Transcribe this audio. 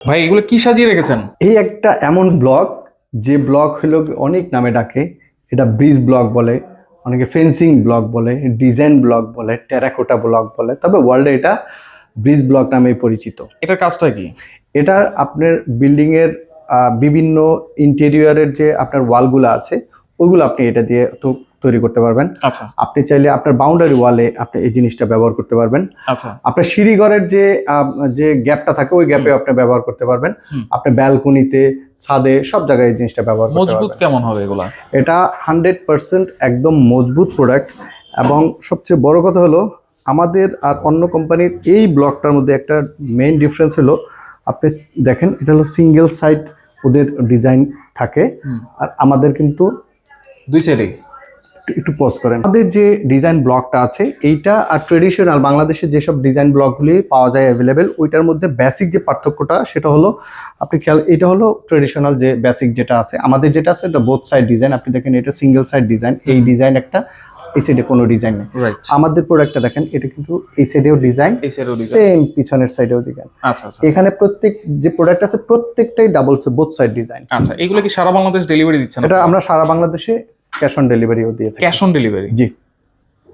ভাই এগুলো কি সাজিয়ে রেখেছেন? এই একটা এমন ব্লক, যে ব্লক হলো অনেক নামে ডাকে। এটা ব্রিজ ব্লক বলে, অনেকে ফেন্সিং ব্লক বলে, ডিজাইন ব্লক বলে, টেরাকোটা ব্লক বলে, তবে ওয়ার্ল্ডে এটা ব্রিজ ব্লক নামে পরিচিত। এটার কাজটা কি? এটা আপনার বিল্ডিংয়ের বিভিন্ন ইন্টেরিয়রের যে আপনার ওয়ালগুলো আছে, ওইগুলো আপনি এটা দিয়ে তো তৈরি করতে পারবেন। আচ্ছা আপনি চাইলে আপনার বাউন্ডারি ওয়ালে আপনি এই জিনিসটা ব্যবহার করতে পারবেন। আচ্ছা। আপনার সিঁড়িঘরের যে গ্যাপটা থাকে, ওই গ্যাপে আপনি ব্যবহার করতে পারবেন। আপনি ব্যালকনিতে, ছাদে, সব জায়গায় এই জিনিসটা ব্যবহার করতে মজবুত পারবেন। কেমন হবে এগুলা? এটা 100% একদম মজবুত প্রোডাক্ট। এবং সবচেয়ে বড় কথা হলো, আমাদের আর অন্য কোম্পানির এই ব্লকটার মধ্যে একটা মেইন ডিফারেন্স হলো, আপনি দেখেন এটা হলো সিঙ্গেল সাইড ওদের ডিজাইন থাকে, আর আমাদের কিন্তু দুই সাইডে। একটু পজ করেন। আমাদের যে ডিজাইন ব্লকটা আছে এইটা আর ট্রেডিশনাল বাংলাদেশে যেসব ডিজাইন ব্লকগুলি পাওয়া যায় অ্যাভেলেবেল, ওইটার মধ্যে বেসিক যে পার্থক্যটা সেটা হলো, আপনি খেয়াল, এটা হলো ট্রেডিশনাল যে বেসিক যেটা আছে, আমাদের যেটা আছে এটা বোথ সাইড ডিজাইন। আপনি দেখেন এটা সিঙ্গেল সাইড ডিজাইন, এই ডিজাইন একটা, এই সাইডে কোনো ডিজাইন নেই। রাইট। আমাদের প্রোডাক্টটা দেখেন, এটা কিন্তু এই সাইডেও ডিজাইন, এই সাইডেও ডিজাইন। সেম পিছনের সাইডেও ডিজাইন। আচ্ছা আচ্ছা। এখানে প্রত্যেক যে প্রোডাক্ট আছে প্রত্যেকটাই ডাবল বোথ সাইড ডিজাইন। আচ্ছা, এগুলো কি সারা বাংলাদেশ ডেলিভারি দিচ্ছেন? এটা আমরা সারা বাংলাদেশে ক্যাশ অন ডেলিভারিও দিয়ে থাকি। Cash on delivery? জি।